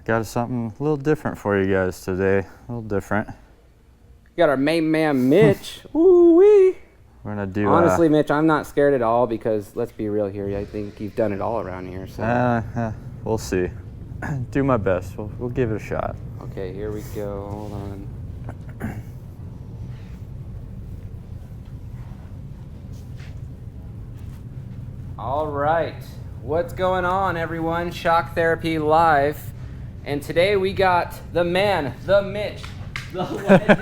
got something a little different for you guys today. A little different. We got our main man, Mitch. Woo-wee. We're gonna do. Honestly, Mitch, I'm not scared at all because let's be real here. I think you've done it all around here. So. We'll see. Do my best. We'll give it a shot. Okay, here we go. Hold on. All right. What's going on, everyone? Shock Therapy Live. And today we got the man, the Mitch, the legend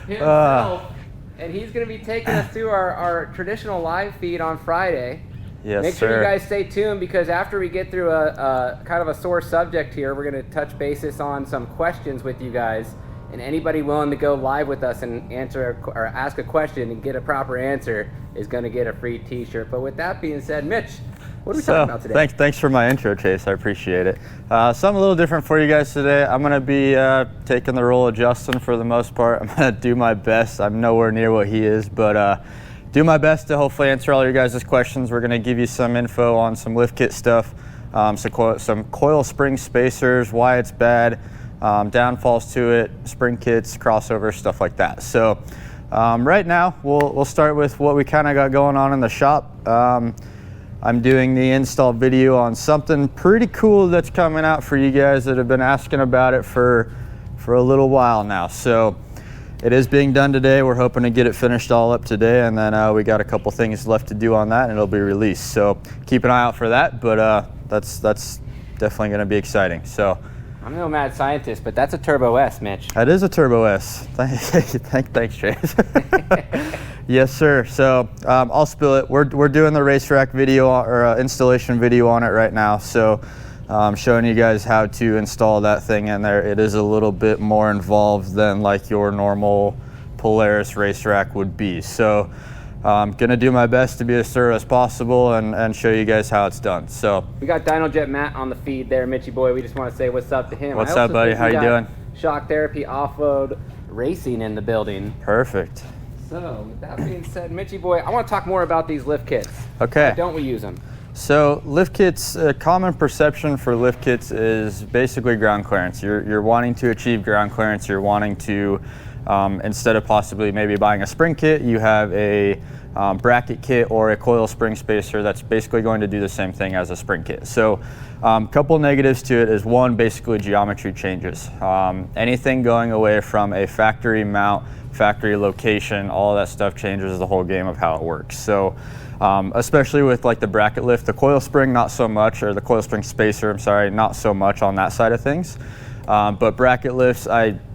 himself. And he's going to be taking us through our traditional live feed on Friday. Yes, Make sure sir. you guys stay tuned because after we get through a kind of a sore subject here, we're going to touch basis on some questions with you guys. And anybody willing to go live with us and answer or ask a question and get a proper answer is going to get a free t-shirt. But with that being said, Mitch, what are we talking about today? Thanks for my intro, Chase. I appreciate it. Something a little different for you guys today. I'm going to be taking the role of Justin for the most part. I'm going to do my best. I'm nowhere near what he is, but do my best to hopefully answer all your guys' questions. We're going to give you some info on some lift kit stuff, some coil spring spacers, why it's bad, downfalls to it, spring kits, crossovers, stuff like that. So right now we'll start with what we kind of got going on in the shop. I'm doing the install video on something pretty cool that's coming out for you guys that have been asking about it for a little while now. So it is being done today. We're hoping to get it finished all up today, and then we got a couple things left to do on that, and it'll be released. So keep an eye out for that, but that's definitely going to be exciting. So I'm no mad scientist, but that's a Turbo S, Mitch. that is a Turbo S. Thanks, Chase. Yes, sir. So I'll spill it. We're doing the race rack video or installation video on it right now. So showing you guys how to install that thing in there. It is a little bit more involved than like your normal Polaris race rack would be. So I'm gonna do my best to be as thorough as possible and show you guys how it's done. So we got DynoJet Matt on the feed there, Mitchy boy. We just want to say what's up to him. What's up, buddy? How you doing? Shock Therapy Off-Road Racing in the building. Perfect. So with that being said, Mitchy boy, I want to talk more about these lift kits. Okay. Why don't we use them? So lift kits, a common perception for lift kits is basically ground clearance. You're wanting to achieve ground clearance. You're wanting to, instead of possibly maybe buying a spring kit, you have a bracket kit or a coil spring spacer that's basically going to do the same thing as a spring kit. So a couple negatives to it is one, basically geometry changes. Anything going away from a factory mount, factory location, all of that stuff changes the whole game of how it works. So especially with like the bracket lift, the coil spring not so much, or the coil spring spacer, I'm sorry, not so much on that side of things. But bracket lifts,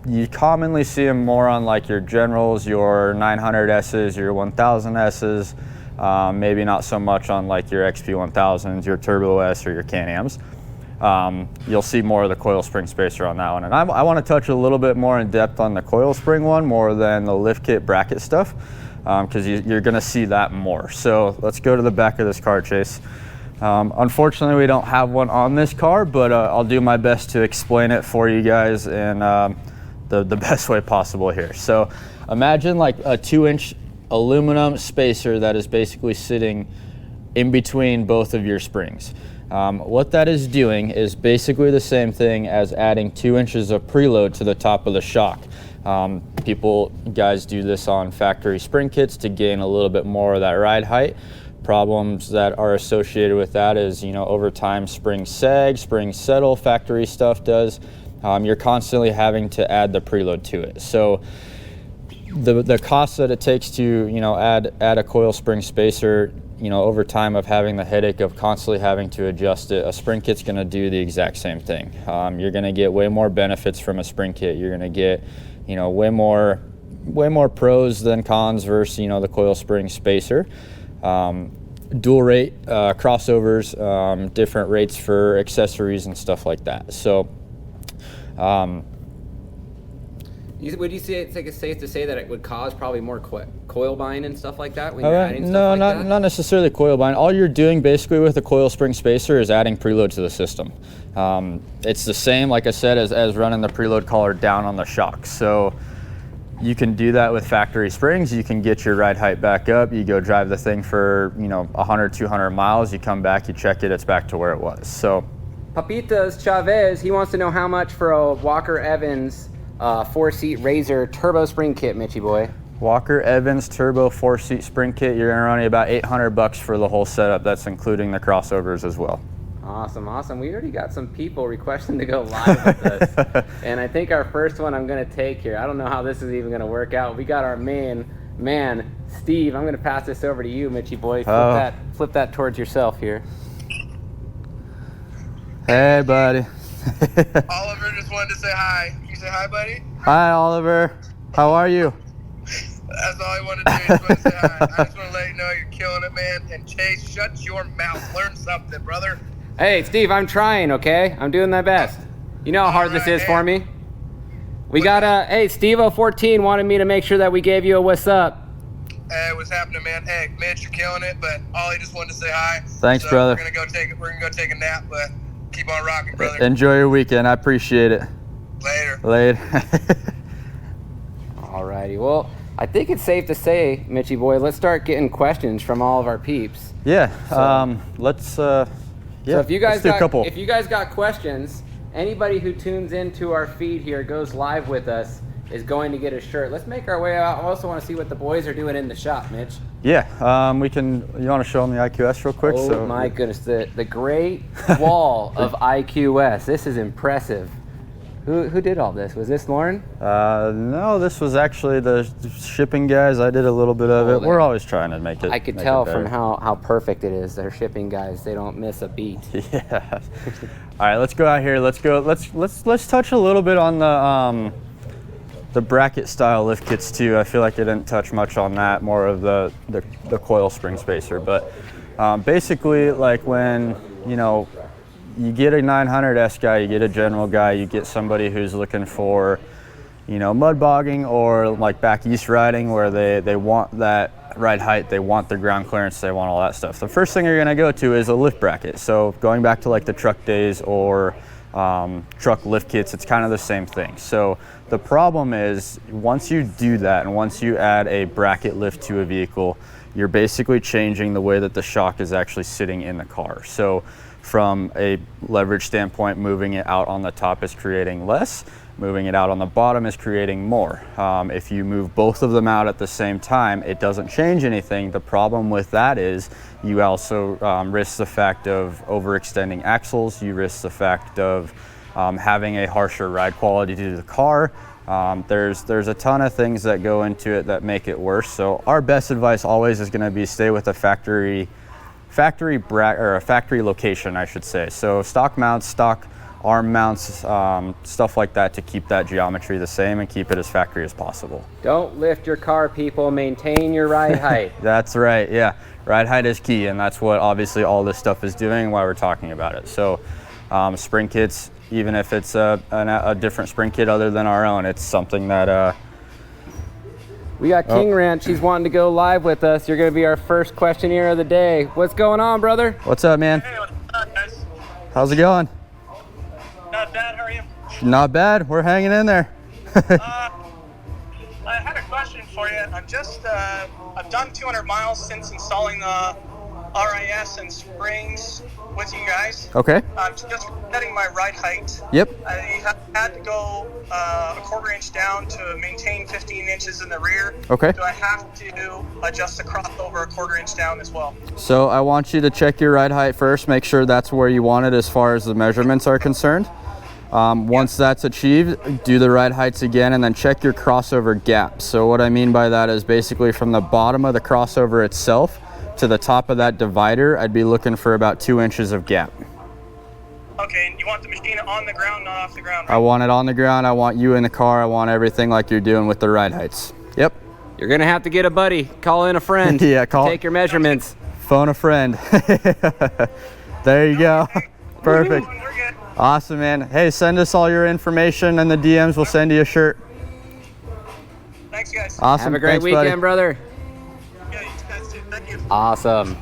you commonly see them more on like your Generals, your 900Ss, your 1000Ss, maybe not so much on like your XP1000s, your Turbo S, or your Can-Ams. You'll see more of the coil spring spacer on that one. And I want to touch a little bit more in depth on the coil spring one more than the lift kit bracket stuff, because you're going to see that more. So let's go to the back of this car, Chase. Unfortunately, we don't have one on this car, but I'll do my best to explain it for you guys in the best way possible here. So imagine like a 2-inch aluminum spacer that is basically sitting in between both of your springs. What that is doing is basically the same thing as adding 2 inches of preload to the top of the shock. Guys do this on factory spring kits to gain a little bit more of that ride height. Problems that are associated with that is, over time springs sag, springs settle, factory stuff does. You're constantly having to add the preload to it. So the cost that it takes to, add a coil spring spacer, over time of having the headache of constantly having to adjust it, a spring kit's going to do the exact same thing. You're going to get way more benefits from a spring kit. You're going to get, way more pros than cons versus, the coil spring spacer. Dual rate crossovers, different rates for accessories and stuff like that. So would you say it's like safe to say that it would cause probably more coil bind and stuff like that when you're adding stuff like that? Not necessarily coil bind. All you're doing basically with a coil spring spacer is adding preload to the system. It's the same, like I said, as running the preload collar down on the shock. So you can do that with factory springs. You can get your ride height back up. You go drive the thing for 100, 200 miles. You come back, you check it, it's back to where it was. So Papitas Chavez, he wants to know how much for a Walker Evans 4-seat Razor turbo spring kit, Mitchy boy. Walker Evans Turbo 4-seat spring kit, you're gonna run you about $800 for the whole setup. That's including the crossovers as well. Awesome, awesome. We already got some people requesting to go live with us. And I think our first one I'm gonna take here, I don't know how this is even gonna work out. We got our man, Steve. I'm gonna pass this over to you, Mitchy boy. Flip that towards yourself here. Hey, buddy. Oliver just wanted to say hi. Can you say hi, buddy? Hi, Oliver. How are you? That's all he wanted to do. He just wanted to say hi. I just want to let you know you're killing it, man. And Chase, shut your mouth. Learn something, brother. Hey, Steve, I'm trying, okay? I'm doing my best. You know how hard this is for me? We got hey, Steve014 wanted me to make sure that we gave you a what's up. Hey, what's happening, man? Hey, Mitch, you're killing it, but Ollie just wanted to say hi. Thanks, brother. We're gonna go take a nap, but keep on rocking, brother. Enjoy your weekend. I appreciate it. Later. Alrighty, well, I think it's safe to say, Mitchy boy, let's start getting questions from all of our peeps. Yeah, let's So if you guys let's do a couple. if you guys got questions, anybody who tunes into our feed here, goes live with us, is going to get a shirt. Let's make our way out. I also want to see what the boys are doing in the shop, Mitch. Yeah, we can. You want to show them the IQS real quick? Oh my goodness, the great wall of IQS. This is impressive. Who did all this? Was this Lauren? No, this was actually the shipping guys. I did a little bit of it. We're always trying to make it. I could tell from how perfect it is. They're shipping guys. They don't miss a beat. Yeah. All right, let's go out here. Let's go. Let's touch a little bit on the bracket style lift kits too. I feel like I didn't touch much on that. More of the coil spring spacer, but basically, like when you get a 900S guy, you get a general guy, you get somebody who's looking for, mud bogging or like back east riding where they want that ride height, they want the ground clearance, they want all that stuff. The first thing you're gonna go to is a lift bracket. So going back to like the truck days or truck lift kits, it's kind of the same thing. So the problem is once you do that and once you add a bracket lift to a vehicle, you're basically changing the way that the shock is actually sitting in the car. So from a leverage standpoint, moving it out on the top is creating less, moving it out on the bottom is creating more. If you move both of them out at the same time, it doesn't change anything. The problem with that is you also risk the fact of overextending axles, you risk the fact of having a harsher ride quality to the car. There's a ton of things that go into it that make it worse. So our best advice always is gonna be stay with a factory location, I should say. So stock mounts, stock arm mounts, stuff like that to keep that geometry the same and keep it as factory as possible. Don't lift your car, people. Maintain your ride height. That's right, yeah. Ride height is key, and that's what obviously all this stuff is doing, why we're talking about it. So spring kits, even if it's a different spring kit other than our own, it's something that we got King Ranch. He's wanting to go live with us. You're going to be our first questionnaire of the day. What's going on, brother? What's up, man? Hey, what's up, guys? How's it going? Not bad. How are you? Not bad. We're hanging in there. I had a question for you. I've done 200 miles since installing the RIS and springs with you guys. Okay. I'm just setting my ride height. Yep. I had to go a quarter-inch down to maintain 15 inches in the rear. Okay. Do I have to adjust the crossover a quarter-inch down as well? So I want you to check your ride height first, make sure that's where you want it as far as the measurements are concerned. Once that's achieved, do the ride heights again and then check your crossover gap. So what I mean by that is basically from the bottom of the crossover itself to the top of that divider, I'd be looking for about 2 inches of gap. Okay, and you want the machine on the ground, not off the ground, right? I want it on the ground, I want you in the car, I want everything like you're doing with the ride heights. Yep. You're going to have to get a buddy. Call in a friend. Yeah, take your measurements. Phone a friend. There you go. Perfect. We're good. Awesome, man. Hey, send us all your information and the DMs. We'll send you a shirt. Thanks, guys. Awesome. Have a great Thanks, weekend, buddy. brother. Yeah, you guys too. Thank you. Awesome.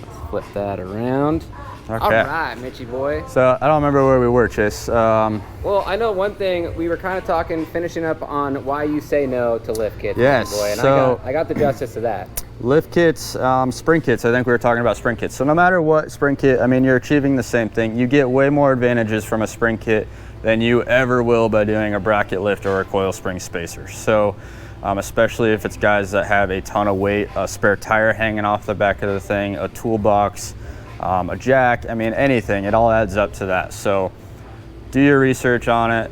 Let's flip that around. Okay. All right, Mitchy boy. So I don't remember where we were, Chase. Well, I know one thing. We were kind of talking, finishing up on why you say no to lift kits, Yes, Mitchy boy, and so- I got the justice of that. Lift kits, spring kits, I think we were talking about spring kits. So no matter what spring kit, I mean, you're achieving the same thing. You get way more advantages from a spring kit than you ever will by doing a bracket lift or a coil spring spacer. So especially if it's guys that have a ton of weight, a spare tire hanging off the back of the thing, a toolbox, a jack, I mean, anything, it all adds up to that. So do your research on it,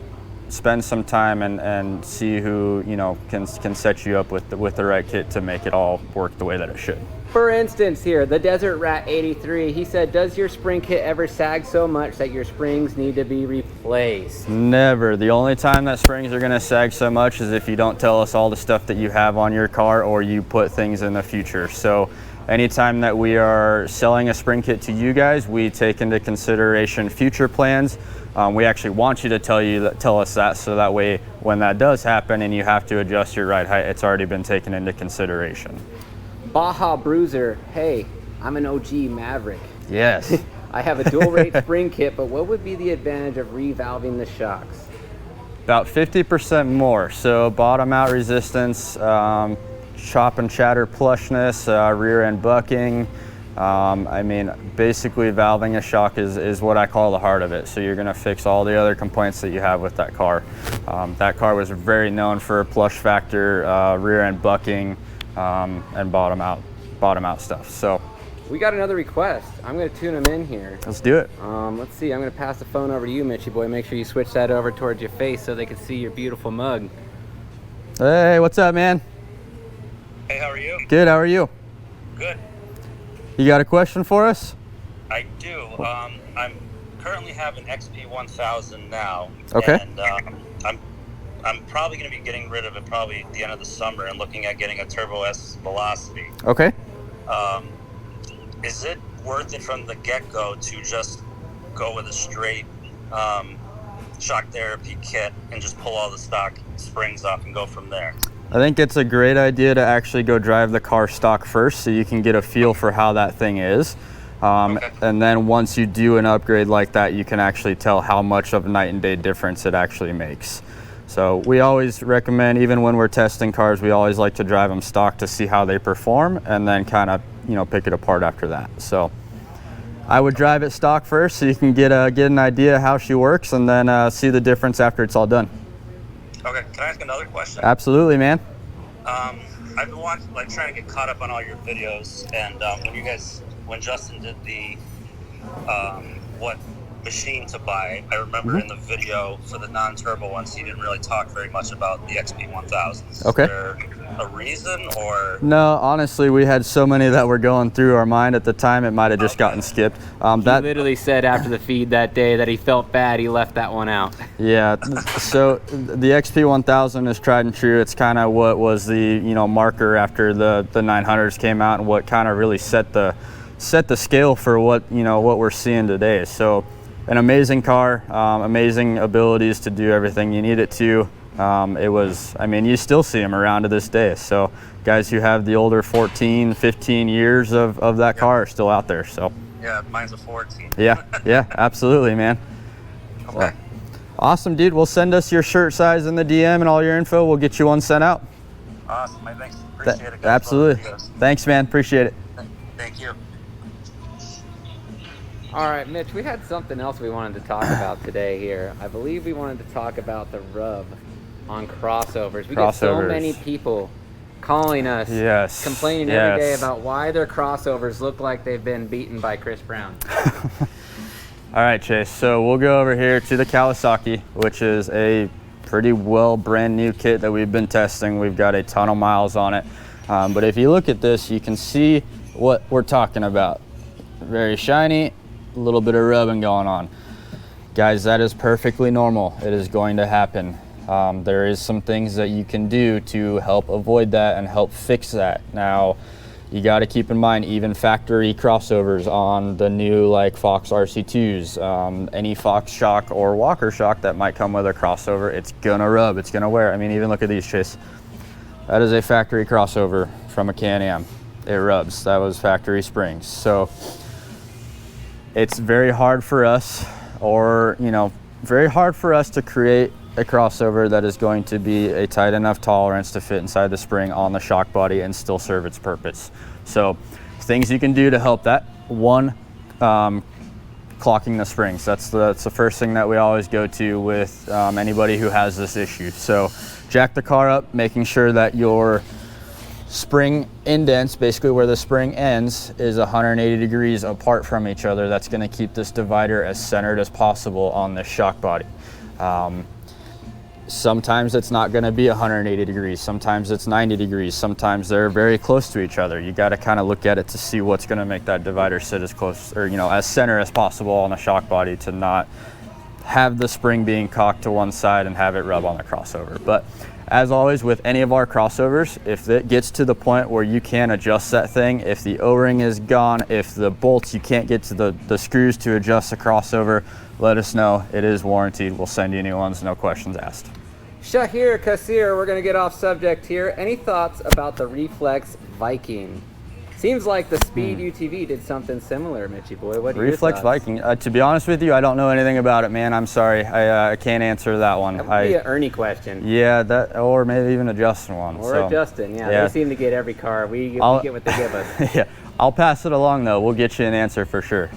spend some time and see who, you know, can set you up with the right kit to make it all work the way that it should. For instance here, the Desert Rat 83, he said, does your spring kit ever sag so much that your springs need to be replaced? Never. The only time that springs are gonna sag so much is if you don't tell us all the stuff that you have on your car or you put things in the future. So anytime that we are selling a spring kit to you guys, we take into consideration future plans. We actually want you to tell us that, so that way when that does happen and you have to adjust your ride height, it's already been taken into consideration. Baja Bruiser, hey, I'm an OG Maverick. Yes. I have a dual rate spring kit, but what would be the advantage of revalving the shocks? About 50% more. So bottom out resistance, chop and chatter plushness, rear end bucking. I mean, basically valving a shock is what I call the heart of it. So you're gonna fix all the other complaints that you have with that car. That car was very known for plush factor, rear end bucking, and bottom out stuff. So We got another request. I'm gonna tune him in here. let's do it. Let's see, I'm gonna pass the phone over to you, Mitchy boy. Make sure you switch that over towards your face so they can see your beautiful mug. Hey, what's up, man? Hey, how are you? Good, how are you? Good. You got a question for us? I do. I'm currently have an XP1000 now. Okay. And I'm probably going to be getting rid of it probably at the end of the summer and looking at getting a Turbo S Velocity. Okay. Is it worth it from the get-go to just go with a straight shock therapy kit and just pull all the stock springs off and go from there? I think it's a great idea to actually go drive the car stock first so you can get a feel for how that thing is. Okay. And then once you do an upgrade like that, you can actually tell how much of a night and day difference it actually makes. So we always recommend, even when we're testing cars, we always like to drive them stock to see how they perform and then kind of, you know, pick it apart after that. So I would drive it stock first so you can get an idea how she works and then see the difference after it's all done. Okay, can I ask another question? Absolutely, man. I've been watching, like, trying to get caught up on all your videos, and when Justin did the what machine to buy, I remember in the video for the non-turbo ones, he didn't really talk very much about the XP1000s. Okay. Is there a reason, or? No, honestly, we had so many that were going through our mind at the time, it might have just gotten skipped. He literally said after the feed that day that he felt bad, he left that one out. Yeah, so the XP1000 is tried and true. It's kind of what was the, you know, marker after the 900s came out and what kind of really set the scale for what, you know, what we're seeing today. So an amazing car, amazing abilities to do everything you need it to. It was, I mean, you still see them around to this day. So guys who have the older 14, 15 years of that car are still out there. So Yeah, mine's a 14. yeah, absolutely, man. Okay. So, awesome, dude. Well, send us your shirt size in the DM and all your info. We'll get you one sent out. Awesome, my thanks. Appreciate it, guys. Absolutely. Thanks, man. Appreciate it. Thank you. All right, Mitch, we had something else we wanted to talk about today here. I believe we wanted to talk about the rub on crossovers. We get so many people calling us, Yes. complaining every day about why their crossovers look like they've been beaten by Chris Brown. All right, Chase. So we'll go over here to the Kawasaki, which is a pretty well brand new kit that we've been testing. We've got a ton of miles on it. But if you look at this, you can see what we're talking about. Very shiny, a little bit of rubbing going on. Guys, that is perfectly normal. It is going to happen. There is some things that you can do to help avoid that and help fix that. Now, you got to keep in mind, even factory crossovers on the new like Fox RC2s, any Fox shock or Walker shock that might come with a crossover, it's gonna rub, it's gonna wear. I mean, even look at these, Chase. That is a factory crossover from a Can-Am. It rubs. That was factory springs. So it's very hard for us, or very hard for us to create a crossover that is going to be a tight enough tolerance to fit inside the spring on the shock body and still serve its purpose. So things you can do to help that. One, clocking the springs. That's the first thing that we always go to with anybody who has this issue. So jack the car up, making sure that your spring indents, basically where the spring ends, is 180 degrees apart from each other. That's going to keep this divider as centered as possible on this shock body. Sometimes it's not going to be 180 degrees, sometimes it's 90 degrees, sometimes they're very close to each other. You got to kind of look at it to see what's going to make that divider sit as close, or as center as possible on the shock body, to not have the spring being cocked to one side and have it rub on the crossover. But as always with any of our crossovers, if it gets to the point where you can't adjust that thing, if the O-ring is gone, if the bolts, you can't get to the screws to adjust the crossover, let us know. It is warranted. We'll send you new ones, no questions asked. Shahir Kassir, we're going to get off subject here. Any thoughts about the Reflex Viking? Seems like the Speed UTV did something similar, Mitchie boy. What are your Reflex thoughts? Viking, to be honest with you, I don't know anything about it, man. I'm sorry. I can't answer that one. That would be an Ernie question. Yeah, that, or maybe even a Justin one. Or a Justin, yeah. They seem to get every car. We get what they give us. Yeah, I'll pass it along, though. We'll get you an answer for sure.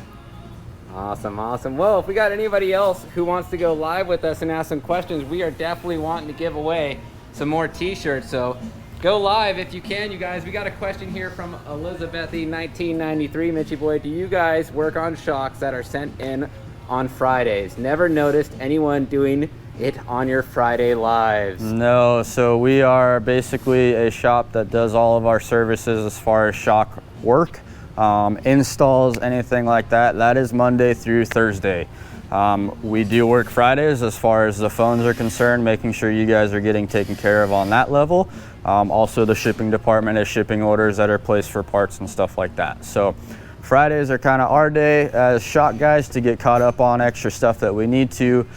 Awesome, awesome. Well, if we got anybody else who wants to go live with us and ask some questions, we are definitely wanting to give away some more t-shirts. So go live if you can, you guys. We got a question here from Elizabethy 1993. Mitchie boy, do you guys work on shocks that are sent in on Fridays? Never noticed anyone doing it on your Friday lives. No, so we are basically a shop that does all of our services as far as shock work. Installs, anything like that, that is Monday through Thursday. We do work Fridays as far as the phones are concerned, making sure you guys are getting taken care of on that level. Also the shipping department is shipping orders that are placed for parts and stuff like that. So Fridays are kind of our day as shock guys to get caught up on extra stuff that we need to.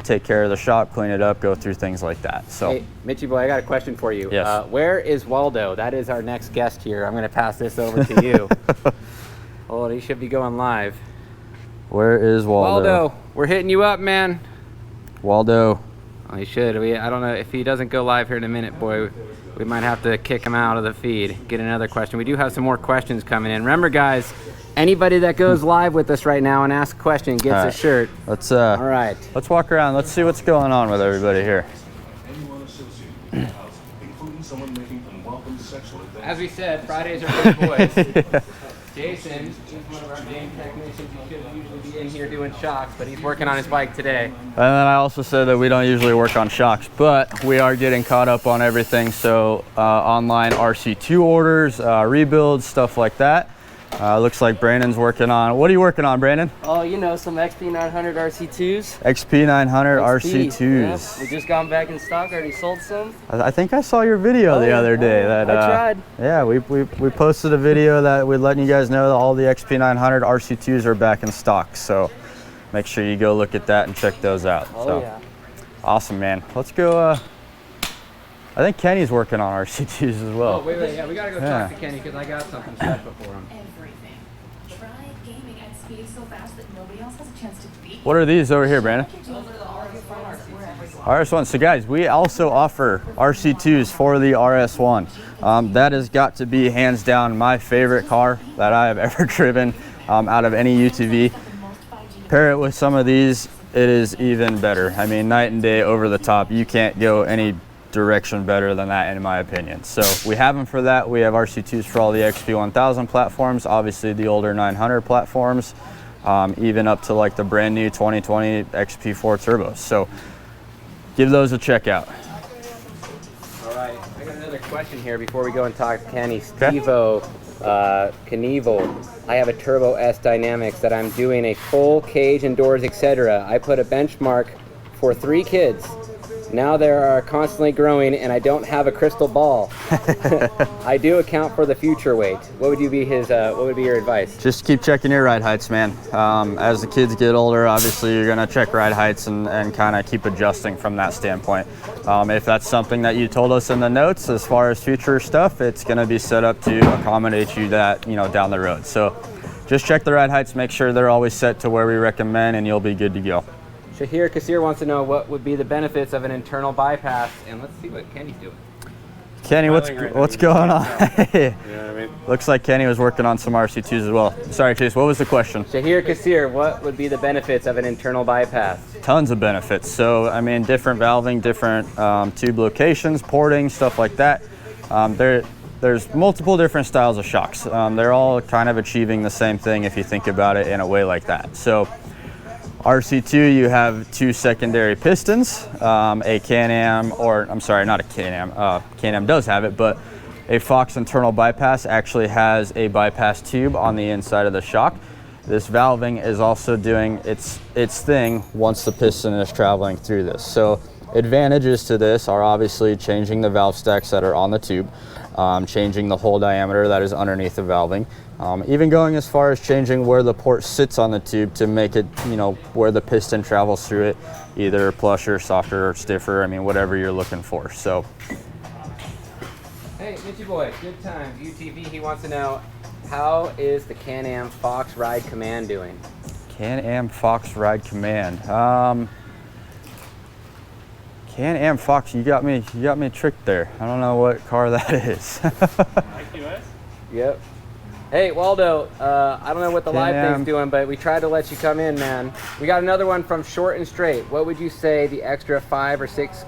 Take care of the shop, clean it up, go through things like that. So, hey, Mitchie boy, I got a question for you. Yes. Where is Waldo? That is our next guest here. I'm going to pass this over to you. Oh, he should be going live. Where is Waldo? Waldo, we're hitting you up, man. Waldo. Oh, he should. I don't know if he doesn't go live here in a minute, boy. We might have to kick him out of the feed. Get another question. We do have some more questions coming in. Remember, guys, anybody that goes live with us right now and asks a question gets a shirt. Let's all right. Let's walk around. Let's see what's going on with everybody here. As we said, Fridays are for the boys. Yeah. Jason, he's one of our game technicians. He should usually be in here doing shocks, but he's working on his bike today. And then I also said that we don't usually work on shocks, but we are getting caught up on everything. So online RC2 orders, rebuilds, stuff like that. Looks like Brandon's working on, what are you working on, Brandon? Oh, some XP900 RC2s. XP900 RC2s. Yeah. We just got back in stock, already sold some. I think I saw your video the other day. I tried. Yeah, we posted a video that we're letting you guys know that all the XP900 RC2s are back in stock. So make sure you go look at that and check those out. Oh, yeah. Awesome, man. Let's go. I think Kenny's working on RC2s as well. Oh, wait, yeah, we gotta go talk to Kenny because I got something special for him. Everything. Try gaming at speed so fast that nobody else has a chance to beat. What are these over here, Brandon? RS1. So guys, we also offer RC2s for the RS1. That has got to be hands down my favorite car that I have ever driven out of any UTV. Pair it with some of these, it is even better. I mean, night and day, over the top. You can't go any direction better than that, in my opinion. So we have them for that. We have RC2s for all the XP1000 platforms, obviously the older 900 platforms, even up to like the brand new 2020 XP4 turbos. So give those a check out. All right, I got another question here before we go and talk to Kenny. Stevo Knievel. I have a Turbo S Dynamics that I'm doing a full cage and doors, etc. I put a benchmark for 3 kids. Now they are constantly growing, and I don't have a crystal ball. I do account for the future weight. What would be your advice? Just keep checking your ride heights, man. As the kids get older, obviously you're gonna check ride heights and kind of keep adjusting from that standpoint. If that's something that you told us in the notes as far as future stuff, it's gonna be set up to accommodate you that, down the road. So just check the ride heights, make sure they're always set to where we recommend, and you'll be good to go. Shahir Kassir wants to know what would be the benefits of an internal bypass, and let's see what Kenny's doing. Kenny, what's going on? Looks like Kenny was working on some RC2s as well. Sorry, Chase, what was the question? Shahir Kassir, what would be the benefits of an internal bypass? Tons of benefits. So, I mean, different valving, different tube locations, porting, stuff like that. There's multiple different styles of shocks. They're all kind of achieving the same thing if you think about it in a way like that. So, RC2, you have 2 secondary pistons, a Can-Am, or I'm sorry, not a Can-Am. Can-Am does have it, but a Fox internal bypass actually has a bypass tube on the inside of the shock. This valving is also doing its thing once the piston is traveling through this. So advantages to this are obviously changing the valve stacks that are on the tube, changing the hole diameter that is underneath the valving, even going as far as changing where the port sits on the tube to make it, where the piston travels through it, either plusher, softer, or stiffer. I mean, whatever you're looking for. So. Hey, Mitchy boy, good times. UTV, he wants to know, how is the Can-Am Fox Ride Command doing? Can-Am Fox Ride Command. Can-Am Fox, you got me tricked there. I don't know what car that is. Yep. Hey, Waldo, I don't know what the live Can-Am. thing's doing, but we tried to let you come in, man. We got another one from Short and Straight. What would you say the extra 5 or 6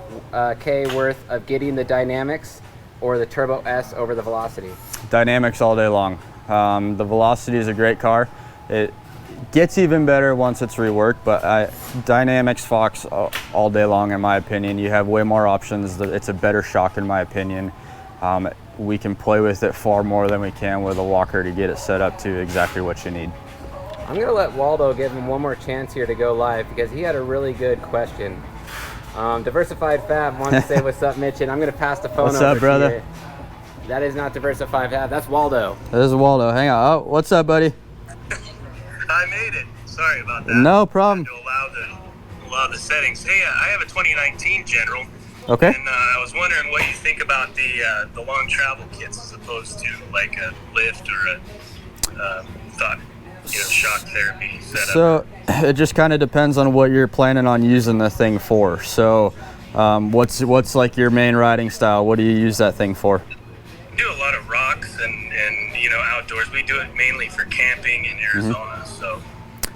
K worth of getting the Dynamics or the Turbo S over the Velocity? Dynamics all day long. The Velocity is a great car. It gets even better once it's reworked, but Dynamics Fox all day long, in my opinion. You have way more options. It's a better shock, in my opinion. We can play with it far more than we can with a walker to get it set up to exactly what you need. I'm going to let Waldo give him one more chance here to go live because he had a really good question. Diversified Fab wants to say what's up, Mitch, and I'm going to pass the phone What's over up, brother? to you. That is not Diversified Fab, that's Waldo. This is Waldo. Hang on. Oh, what's up, buddy? I made it. Sorry about that. No problem. To allow the settings. Hey, I have a 2019 General. Okay. And I was wondering what you think about the long travel kits as opposed to like a lift or a shock therapy setup. So it just kind of depends on what you're planning on using the thing for. So what's like your main riding style? What do you use that thing for? We do a lot of rocks and outdoors. We do it mainly for camping in Arizona. So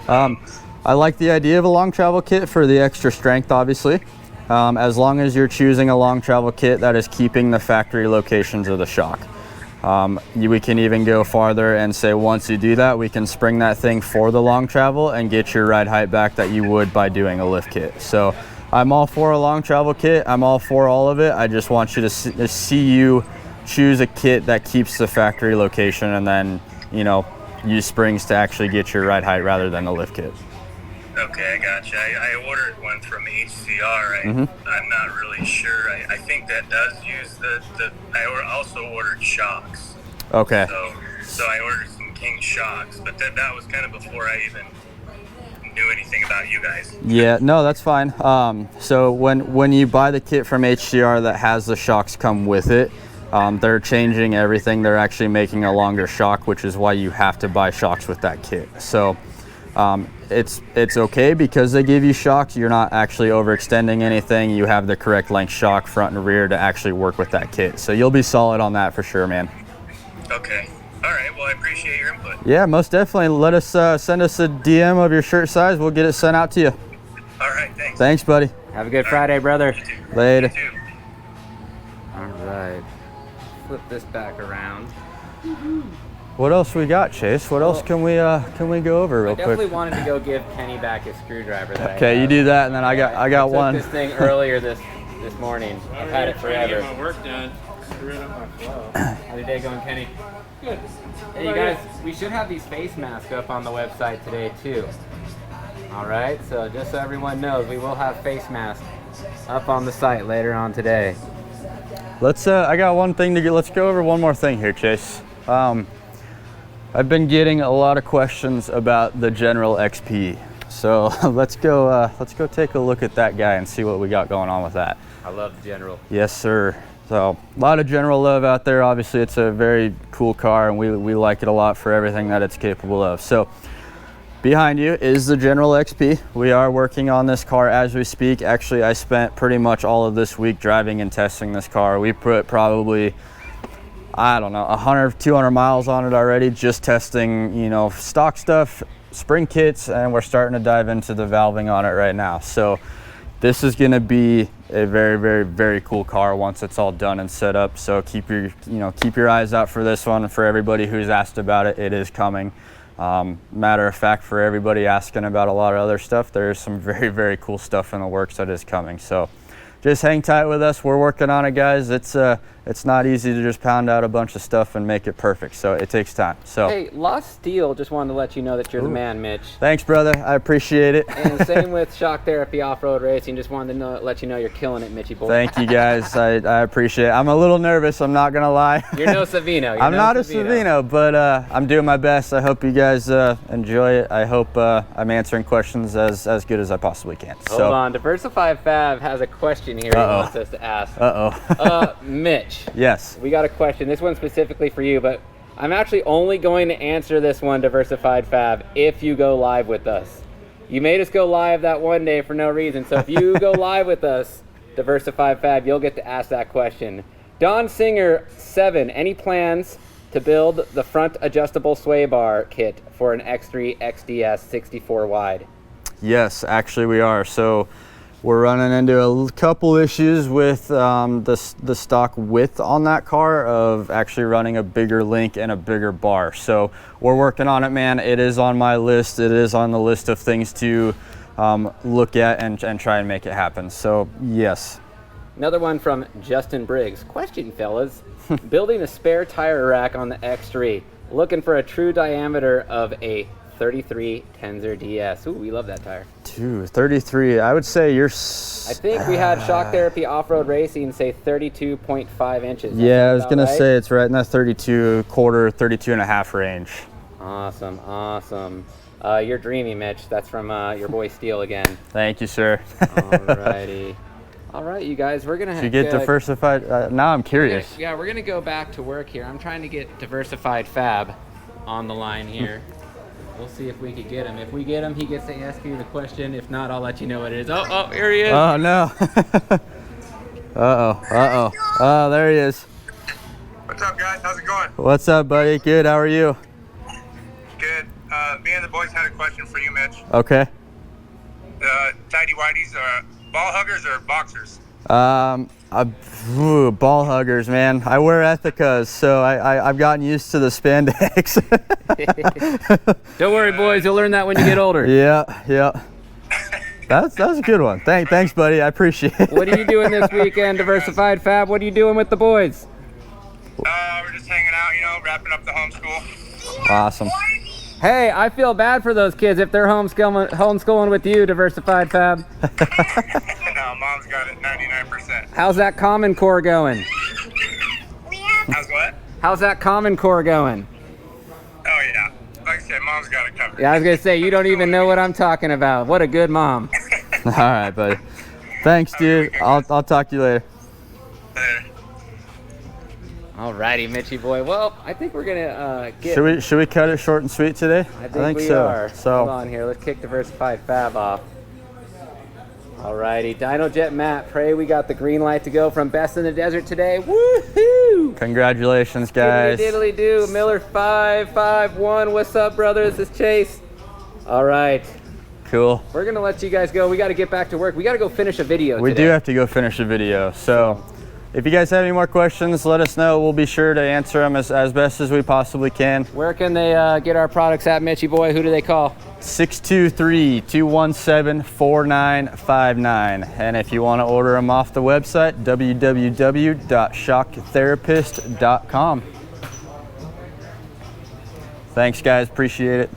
I like the idea of a long travel kit for the extra strength, obviously. As long as you're choosing a long travel kit that is keeping the factory locations of the shock. We can even go farther and say once you do that, we can spring that thing for the long travel and get your ride height back that you would by doing a lift kit. So I'm all for a long travel kit. I'm all for all of it. I just want you to see you choose a kit that keeps the factory location and then, use springs to actually get your ride height rather than the lift kit. okay, I gotcha. I ordered one from HCR. I'm not really sure. I think that does use I also ordered shocks. Okay. So I ordered some King shocks, but that was kind of before I even knew anything about you guys. Yeah, no, that's fine. So when you buy the kit from HCR that has the shocks come with it, they're changing everything. They're actually making a longer shock, which is why you have to buy shocks with that kit. So it's okay because they give you shocks. You're not actually overextending anything. You have the correct length shock front and rear to actually work with that kit. So you'll be solid on that for sure, man. Okay. All right. Well, I appreciate your input. Yeah, most definitely. Let us send us a DM of your shirt size. We'll get it sent out to you. All right. Thanks. Thanks, buddy. Have a good Friday, brother. You too. Later. You too. All right. Flip this back around. What else we got, Chase? What else can we go over real I definitely quick? wanted to go give Kenny back his screwdriver that I Okay, you have. do that, and then I got took one. this thing earlier this morning. I've had it forever. Get my work done. Screwing up my flow. How's your day going, Kenny? Good. Hey, you guys, we should have these face masks up on the website today, too. All right, so just so everyone knows, we will have face masks up on the site later on today. I got one thing to get. Let's go over one more thing here, Chase. I've been getting a lot of questions about the General XP. So let's go take a look at that guy and see what we got going on with that. I love the General. Yes, sir. So a lot of general love out there. Obviously, it's a very cool car, and we like it a lot for everything that it's capable of. So behind you is the General XP. We are working on this car as we speak. Actually, I spent pretty much all of this week driving and testing this car. We put probably, I don't know, 100, 200 miles on it already, just testing, you know, stock stuff, spring kits, and we're starting to dive into the valving on it right now. So this is going to be a very, very, very cool car once it's all done and set up. So keep your eyes out for this one. And for everybody who's asked about it, it is coming. Matter of fact, for everybody asking about a lot of other stuff, there's some very, very cool stuff in the works that is coming. So just hang tight with us. We're working on it, guys. It's not easy to just pound out a bunch of stuff and make it perfect. So it takes time. So hey, Lost Steel just wanted to let you know that you're the man, Mitch. Thanks, brother. I appreciate it. And same with Shock Therapy Off-Road Racing. Just wanted to let you know you're killing it, Mitchy boy. Thank you, guys. I appreciate it. I'm a little nervous. I'm not gonna lie. You're no Savino. I'm not a Savino, but I'm doing my best. I hope you guys enjoy it. I hope I'm answering questions as good as I possibly can. Hold on. Diversified Fab has a question here he wants us to ask. Mitch. Yes. We got a question. This one's specifically for you, but I'm actually only going to answer this one, Diversified Fab, if you go live with us. You made us go live that one day for no reason, so if you go live with us, Diversified Fab, you'll get to ask that question. Don Singer 7, any plans to build the front adjustable sway bar kit for an X3 XDS 64 wide? Yes, actually we are. So we're running into a couple issues with the stock width on that car of actually running a bigger link and a bigger bar. So we're working on it, man. It is on my list. It is on the list of things to look at and try and make it happen. So yes. Another one from Justin Briggs. Question, fellas. Building a spare tire rack on the X3. Looking for a true diameter of a 33 Tenzer DS. Ooh, we love that tire. 33. I would say you're. I think we had Shock Therapy Off-Road Racing say 32.5 inches. Yeah, I was gonna say it's right in that 32 quarter, 32 and a half range. Awesome, awesome. You're dreamy, Mitch. That's from your boy Steele again. Thank you, sir. Alrighty. All right, you guys, we're gonna. Did you get Diversified? Now I'm curious. We're gonna go back to work here. I'm trying to get Diversified Fab on the line here. We'll see if we can get him. If we get him, he gets to ask you the question. If not, I'll let you know what it is. Oh, here he is. Oh, no. Oh, there he is. What's up, guys? How's it going? What's up, buddy? Good. How are you? Good. Me and the boys had a question for you, Mitch. Okay. Tidy whities are ball huggers or boxers? Ball huggers, man. I wear Ethicas, so I've gotten used to the spandex. Don't worry, boys. You'll learn that when you get older. Yeah. That's a good one. Thanks, buddy. I appreciate it. What are you doing this weekend, Diversified Fab? What are you doing with the boys? We're just hanging out, wrapping up the homeschool. Awesome. Hey, I feel bad for those kids if they're homeschooling with you, Diversified Fab. No, Mom's got it 99%. How's that Common Core going? How's what? How's that Common Core going? Oh, yeah. Like I said, Mom's got it covered. Yeah, I was going to say, you don't even know what I'm talking about. What a good mom. All right, buddy. Thanks, dude. I'll talk to you later. Later. Alrighty, Mitchy boy. Well, I think we're gonna get. Should we cut it short and sweet today? I think we so. are. So hold on here. Let's kick Diversified Fab off. Alrighty, DinoJet Matt. Pray we got the green light to go from Best in the Desert today. Woohoo! Congratulations, guys. Diddly do. Miller 551. What's up, brother? This is Chase. All right. Cool. We're gonna let you guys go. We got to get back to work. We got to go finish a video. We today. do have to go finish a video. So if you guys have any more questions, let us know. We'll be sure to answer them as best as we possibly can. Where can they get our products at, Mitchy boy? Who do they call? 623-217-4959. And if you want to order them off the website, www.shocktherapist.com. Thanks, guys. Appreciate it.